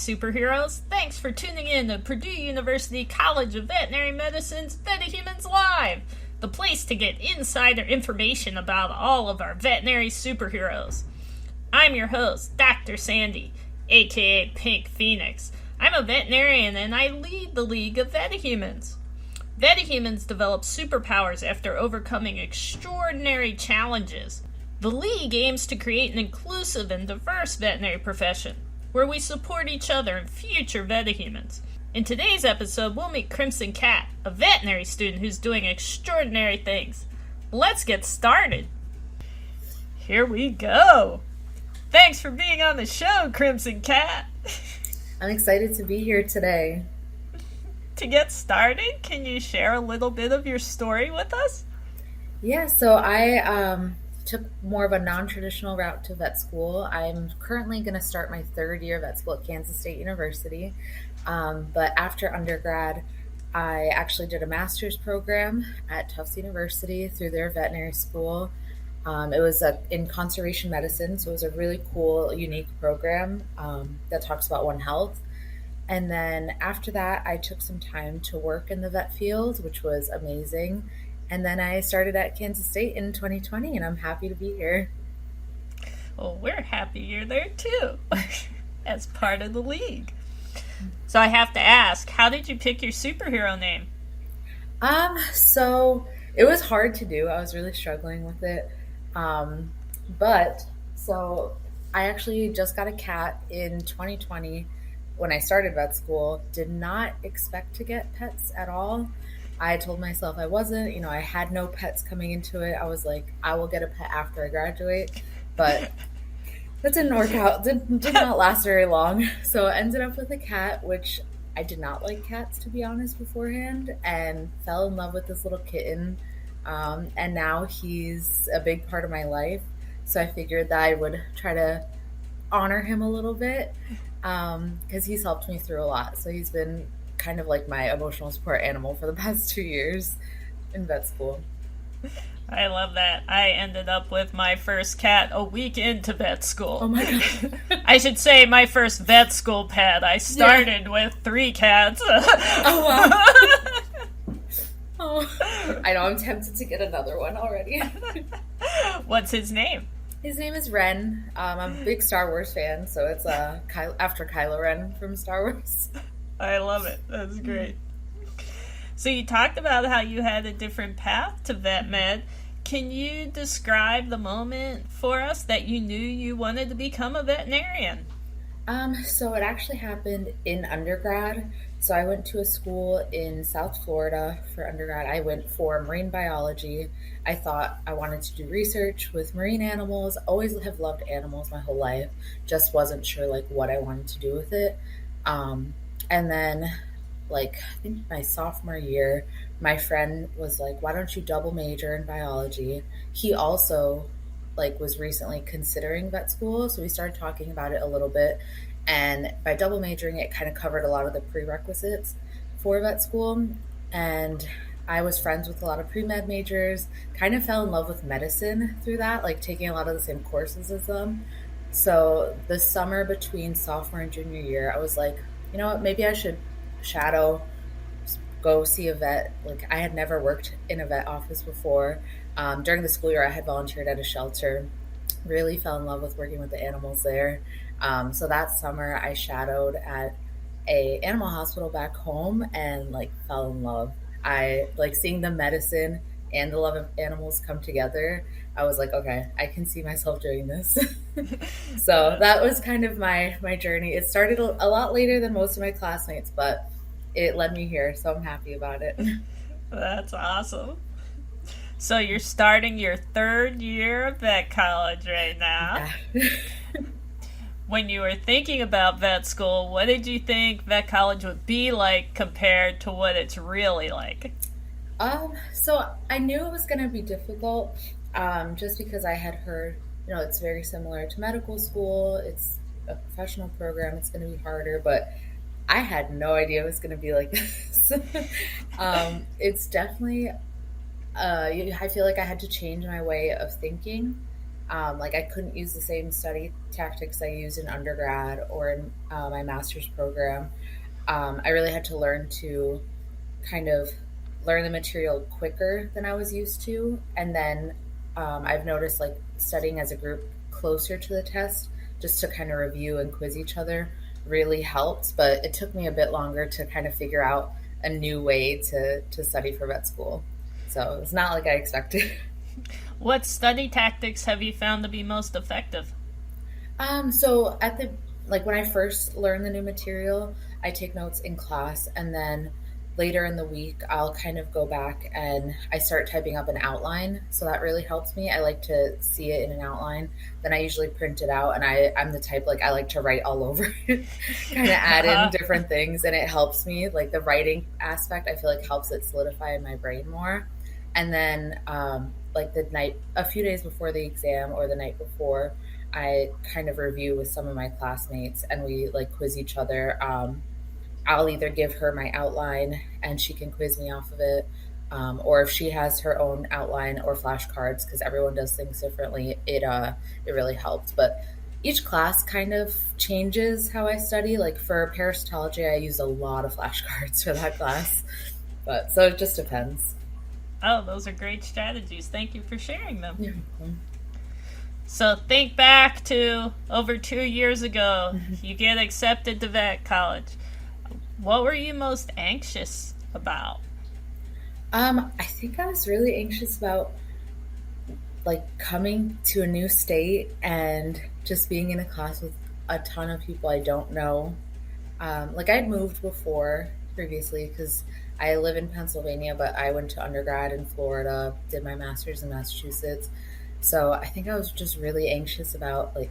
superheroes. Thanks for tuning in to Purdue University College of Veterinary Medicine's VetaHumanz Live, the place to get insider information about all of our veterinary superheroes. I'm your host, Dr. Sandy, aka Pink Phoenix. I'm a veterinarian and I lead the League of VetaHumanz. VetaHumanz develops superpowers after overcoming extraordinary challenges. The League aims to create an inclusive and diverse veterinary profession, where we support each other and future VetaHumanz. In today's episode, we'll meet Crimson Cat, a veterinary student who's doing extraordinary things. Let's get started. Here we go. Thanks for being on the show, Crimson Cat. I'm excited to be here today. To get started, can you share a little bit of your story with us? Yeah, so I took more of a non-traditional route to vet school. I'm currently going to start my third year of vet school at Kansas State University. But after undergrad, I actually did a master's program at Tufts University through their veterinary school. It was in conservation medicine, so it was a really cool, unique program that talks about One Health. And then after that, I took some time to work in the vet field, which was amazing. And then I started at Kansas State in 2020, and I'm happy to be here. Well, we're happy you're there too, as part of the league. So I have to ask, how did you pick your superhero name? So it was hard to do. I was really struggling with it. But I actually just got a cat in 2020 when I started vet school. Did not expect to get pets at all. I told myself I wasn't, I had no pets coming into it. I was like, I will get a pet after I graduate, but that didn't work out. Did not last very long. So I ended up with a cat, which I did not like cats, to be honest, beforehand, and fell in love with this little kitten. And now he's a big part of my life. So I figured that I would try to honor him a little bit, because he's helped me through a lot. So he's been kind of like my emotional support animal for the past 2 years in vet school. I love that. I ended up with my first cat a week into vet school. Oh my God. I should say my first vet school pet. I started with 3 cats. Oh, wow. Oh, I know, I'm tempted to get another one already. What's his name? His name is Ren. I'm a big Star Wars fan, so it's after Kylo Ren from Star Wars. I love it. That's great. So you talked about how you had a different path to vet med. Can you describe the moment for us that you knew you wanted to become a veterinarian? So it actually happened in undergrad. So I went to a school in South Florida for undergrad. I went for marine biology. I thought I wanted to do research with marine animals. Always have loved animals my whole life. Just wasn't sure what I wanted to do with it. And then, I think my sophomore year, my friend was like, why don't you double major in biology? He also, was recently considering vet school, so we started talking about it a little bit. And by double majoring, it kind of covered a lot of the prerequisites for vet school. And I was friends with a lot of pre-med majors, kind of fell in love with medicine through that, taking a lot of the same courses as them. So the summer between sophomore and junior year, I was like, you know what, maybe I should shadow, go see a vet. I had never worked in a vet office before. During the school year, I had volunteered at a shelter, really fell in love with working with the animals there. So that summer I shadowed at a animal hospital back home and fell in love. I seeing the medicine and the love of animals come together. I was like, okay, I can see myself doing this. So that was kind of my journey. It started a lot later than most of my classmates, but it led me here, so I'm happy about it. That's awesome. So you're starting your third year of vet college right now. Yeah. When you were thinking about vet school, what did you think vet college would be like compared to what it's really like? So I knew it was going to be difficult, just because I had heard, it's very similar to medical school. It's a professional program. It's going to be harder, but I had no idea it was going to be like this. It's definitely, I feel like I had to change my way of thinking. Like I couldn't use the same study tactics I used in undergrad or in my master's program. I really had to learn to kind of learn the material quicker than I was used to. And then I've noticed like studying as a group closer to the test, just to kind of review and quiz each other, really helped. But it took me a bit longer to kind of figure out a new way to study for vet school. So it's not like I expected. What study tactics have you found to be most effective? So at the like when I first learn the new material, I take notes in class, and then later in the week I'll kind of go back and I start typing up an outline. So that really helps me. I like to see it in an outline. Then I usually print it out, and I'm the type like I like to write all over it, kind of add in different things, and it helps me. Like the writing aspect, I feel like helps it solidify in my brain more. And then like the night, a few days before the exam or the night before, I kind of review with some of my classmates and we like quiz each other. I'll either give her my outline and she can quiz me off of it, or if she has her own outline or flashcards, because everyone does things differently, it really helped. But each class kind of changes how I study. Like for parasitology, I use a lot of flashcards for that class, but so it just depends. Oh, those are great strategies. Thank you for sharing them. Yeah. So think back to over 2 years ago, you get accepted to vet college. What were you most anxious about? I think I was really anxious about like coming to a new state and just being in a class with a ton of people I don't know. Like I'd moved before previously because I live in Pennsylvania, but I went to undergrad in Florida, did my master's in Massachusetts. So I think I was just really anxious about like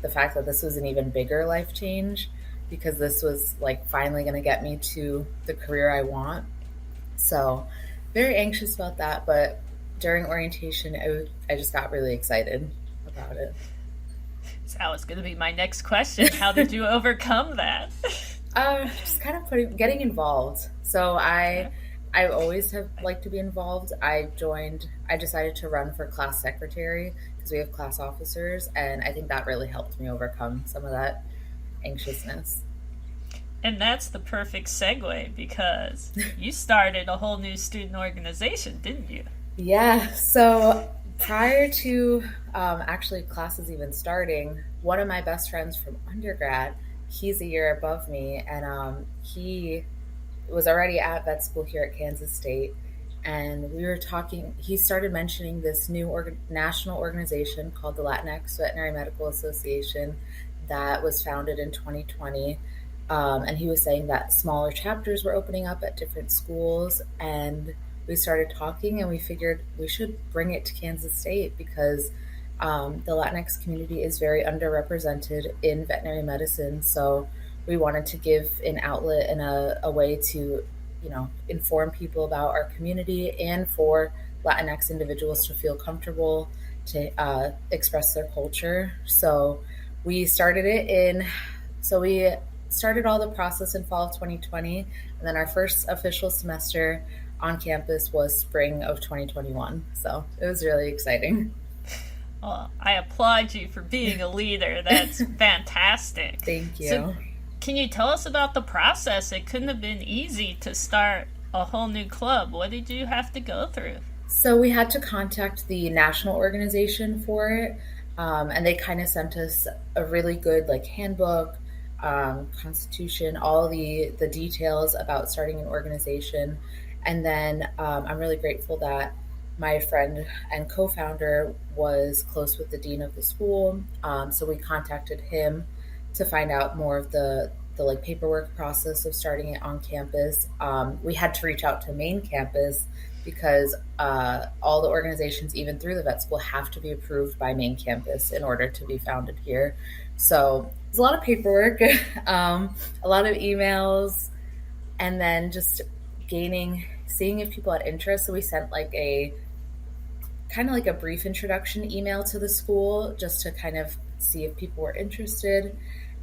the fact that this was an even bigger life change, because this was like finally going to get me to the career I want. So very anxious about that. But during orientation, I just got really excited about it. So that was going to be my next question. How did you overcome that? Just kind of getting involved. So I always have liked to be involved. I decided to run for class secretary because we have class officers, and I think that really helped me overcome some of that anxiousness. And that's the perfect segue, because you started a whole new student organization, didn't you? Yeah. So prior to actually classes even starting, one of my best friends from undergrad, he's a year above me, and he was already at vet school here at Kansas State. And we were talking, he started mentioning this new national organization called the Latinx Veterinary Medical Association that was founded in 2020. And he was saying that smaller chapters were opening up at different schools. And we started talking and we figured we should bring it to Kansas State because the Latinx community is very underrepresented in veterinary medicine. So we wanted to give an outlet and a way to, inform people about our community and for Latinx individuals to feel comfortable to express their culture. So we started all the process in fall of 2020, and then our first official semester on campus was spring of 2021. So it was really exciting. Well, I applaud you for being a leader. That's fantastic. Thank you. So, can you tell us about the process? It couldn't have been easy to start a whole new club. What did you have to go through? So we had to contact the national organization for it, and they kind of sent us a really good handbook, constitution, all the details about starting an organization. And then I'm really grateful that my friend and co-founder was close with the dean of the school, so we contacted him to find out more of the paperwork process of starting it on campus. We had to reach out to main campus because all the organizations, even through the vet school, have to be approved by main campus in order to be founded here. So there's a lot of paperwork, a lot of emails, and then just seeing if people had interest. So we sent a brief introduction email to the school just to kind of see if people were interested,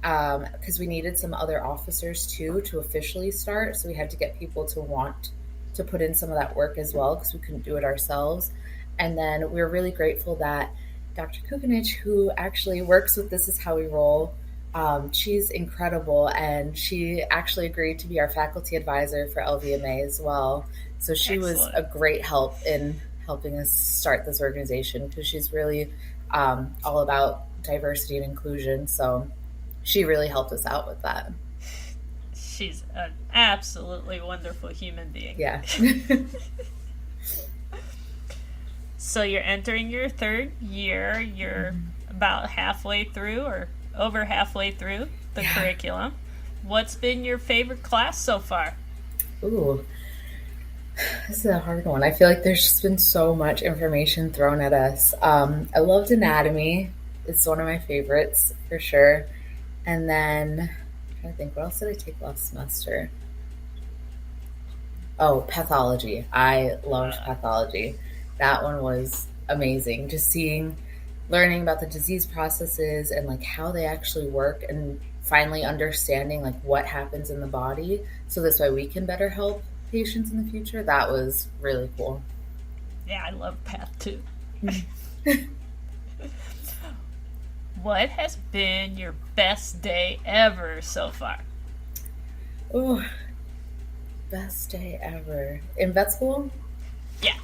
because we needed some other officers too to officially start. So we had to get people to want to put in some of that work as well, because we couldn't do it ourselves. And then we were really grateful that Dr. Kukinich, who actually works with This Is How We Roll. She's incredible, and she actually agreed to be our faculty advisor for LVMA as well. So she was a great help in helping us start this organization, because she's really all about diversity and inclusion. So she really helped us out with that. She's an absolutely wonderful human being. Yeah. So you're entering your third year. You're about halfway through, or over halfway through the curriculum. What's been your favorite class so far? Ooh, this is a hard one. I feel like there's just been so much information thrown at us. I loved anatomy. It's one of my favorites for sure. And then I'm trying to think, what else did I take last semester? Oh, pathology. I loved pathology. That one was amazing. Just learning about the disease processes and like how they actually work, and finally understanding like what happens in the body, so this way we can better help patients in the future. That was really cool. Yeah, I love path too. What has been your best day ever so far? Oh, best day ever. In vet school? Yeah.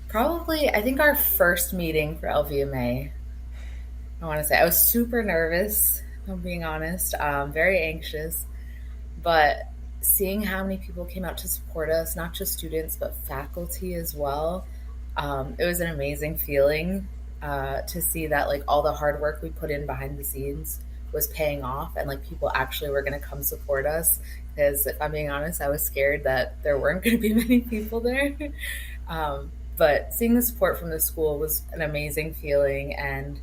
Probably, I think our first meeting for LVMA. I want to say I was super nervous, if I'm being honest, very anxious, but seeing how many people came out to support us, not just students, but faculty as well, it was an amazing feeling to see that like all the hard work we put in behind the scenes was paying off, and like people actually were going to come support us. Because if I'm being honest, I was scared that there weren't going to be many people there. But seeing the support from the school was an amazing feeling, and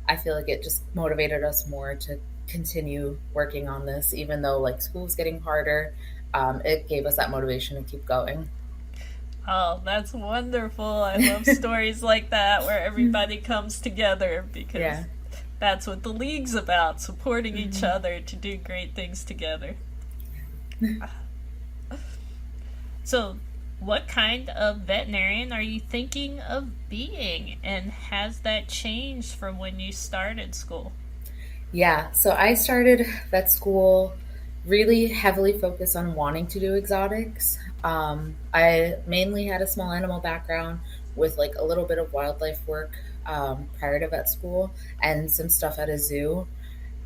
I feel like it just motivated us more to continue working on this, even though like school was getting harder. It gave us that motivation to keep going. Oh, that's wonderful. I love stories like that where everybody comes together, because that's what the league's about, supporting each other to do great things together. So, what kind of veterinarian are you thinking of being, and has that changed from when you started school? Yeah, so I started vet school really heavily focused on wanting to do exotics. I mainly had a small animal background with like a little bit of wildlife work prior to vet school, and some stuff at a zoo.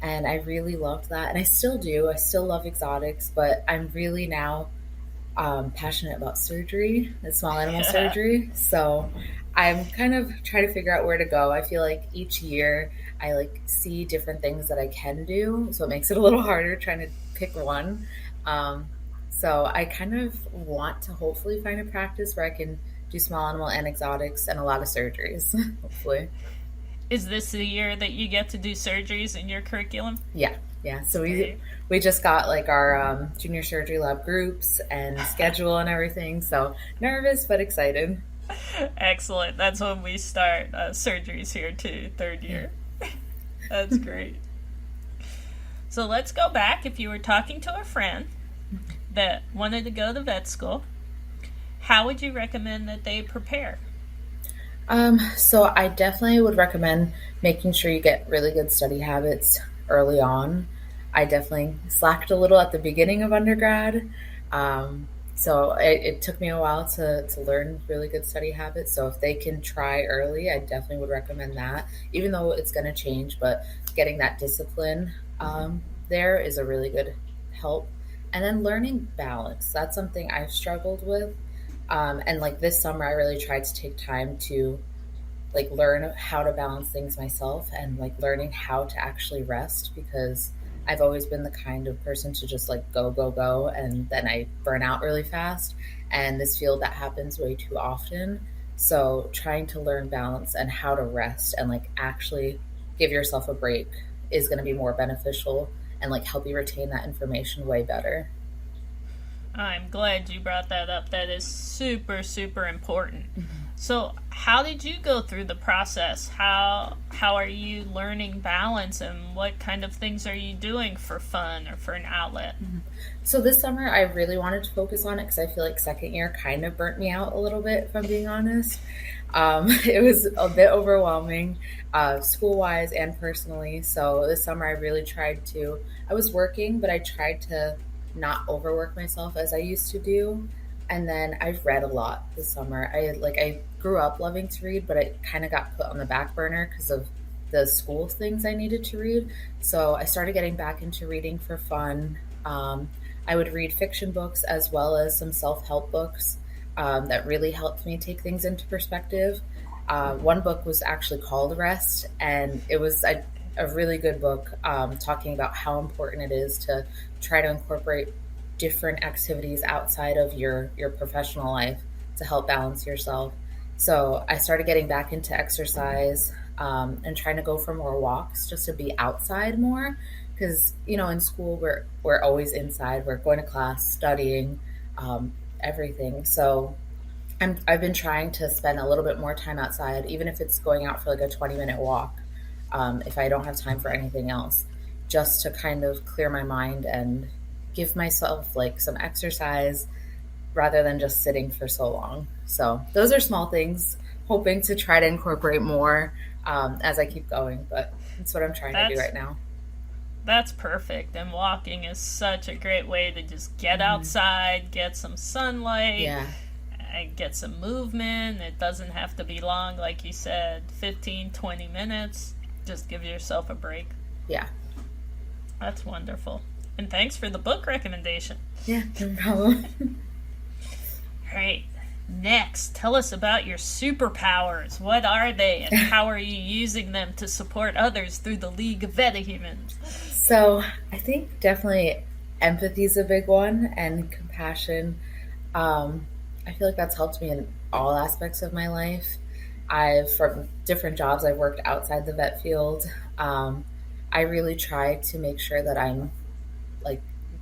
And I really loved that. And I still do. I still love exotics, but I'm really now passionate about surgery, the small animal surgery. So I'm kind of trying to figure out where to go. I feel like each year I like see different things that I can do, so it makes it a little harder trying to pick one. So I kind of want to hopefully find a practice where I can do small animal and exotics and a lot of surgeries, hopefully. Is this the year that you get to do surgeries in your curriculum? Yeah. So we just got like our junior surgery lab groups and schedule and everything. So nervous but excited. Excellent. That's when we start surgeries here too, third year. That's great. So let's go back. If you were talking to a friend that wanted to go to vet school, how would you recommend that they prepare? So I definitely would recommend making sure you get really good study habits early on. I definitely slacked a little at the beginning of undergrad. So it took me a while to learn really good study habits. So if they can try early, I definitely would recommend that, even though it's going to change, but getting that discipline there is a really good help. And then learning balance. That's something I've struggled with. And like this summer, I really tried to take time to like learn how to balance things myself, and like learning how to actually rest, because I've always been the kind of person to just like go, and then I burn out really fast. And this field, that happens way too often. So trying to learn balance and how to rest and like actually give yourself a break is going to be more beneficial and like help you retain that information way better. I'm glad you brought that up. That is super, super important. So, how did you go through the process? How are you learning balance, and what kind of things are you doing for fun or for an outlet? So this summer, I really wanted to focus on it because I feel like second year kind of burnt me out a little bit, if I'm being honest. It was a bit overwhelming, school-wise and personally. So this summer, I really tried to. I was working, but I tried to not overwork myself as I used to do. And then I've read a lot this summer. I grew up loving to read, but it kind of got put on the back burner because of the school things I needed to read. So I started getting back into reading for fun. I would read fiction books as well as some self-help books that really helped me take things into perspective. One book was actually called Rest, and it was a really good book talking about how important it is to try to incorporate different activities outside of your professional life to help balance yourself. So I started getting back into exercise and trying to go for more walks just to be outside more. Because, in school, we're always inside. We're going to class, studying, everything. So I've been trying to spend a little bit more time outside, even if it's going out for like a 20-minute walk, if I don't have time for anything else, just to kind of clear my mind and give myself like some exercise rather than just sitting for so long. So those are small things, hoping to try to incorporate more as I keep going. But that's what I'm trying to do right now. That's perfect. And walking is such a great way to just get outside, get some sunlight, and get some movement. It doesn't have to be long, like you said, 15, 20 minutes. Just give yourself a break. Yeah. That's wonderful. And thanks for the book recommendation. Yeah, no problem. All right. Next, tell us about your superpowers. What are they, and how are you using them to support others through the League of VetaHumans? So I think definitely empathy is a big one, and compassion. I feel like that's helped me in all aspects of my life. From different jobs, I've worked outside the vet field. I really try to make sure that I'm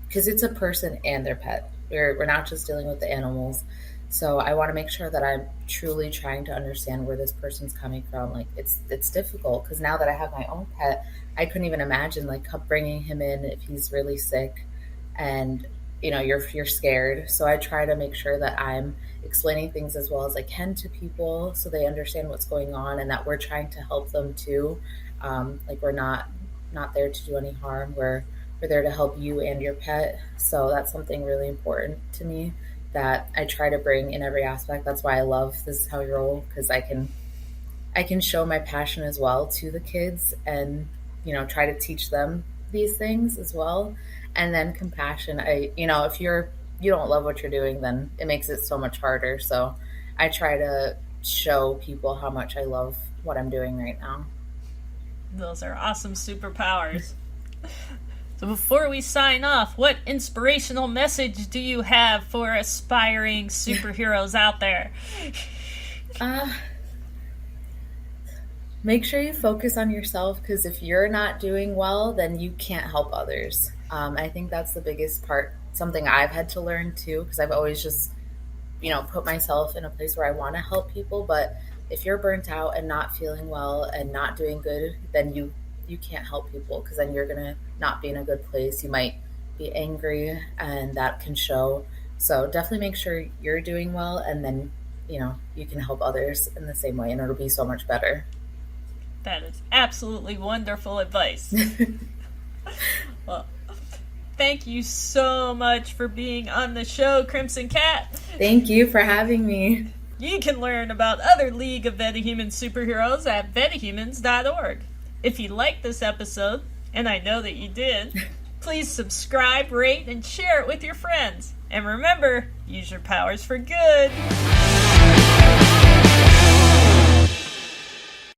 because it's a person and their pet. We're not just dealing with the animals. So I want to make sure that I'm truly trying to understand where this person's coming from. Like it's difficult because now that I have my own pet, I couldn't even imagine bringing him in if he's really sick, and you're scared. So I try to make sure that I'm explaining things as well as I can to people so they understand what's going on and that we're trying to help them too. We're not there to do any harm. We're there to help you and your pet. So that's something really important to me that I try to bring in every aspect. That's why I love This Is How We Roll, because I can show my passion as well to the kids and, try to teach them these things as well. And then compassion, if you don't love what you're doing, then it makes it so much harder. So I try to show people how much I love what I'm doing right now. Those are awesome superpowers. So before we sign off, what inspirational message do you have for aspiring superheroes out there? Make sure you focus on yourself, because if you're not doing well, then you can't help others. I think that's the biggest part, something I've had to learn too, because I've always just, put myself in a place where I want to help people. But if you're burnt out and not feeling well and not doing good, then you can't help people, because then you're going to not be in a good place. You might be angry, and that can show. So definitely make sure you're doing well, and then, you can help others in the same way, and it'll be so much better. That is absolutely wonderful advice. Well, thank you so much for being on the show, Crimson Cat. Thank you for having me. You can learn about other League of VetaHuman superheroes at VetaHumanz.org. If you liked this episode, and I know that you did, please subscribe, rate, and share it with your friends. And remember, use your powers for good.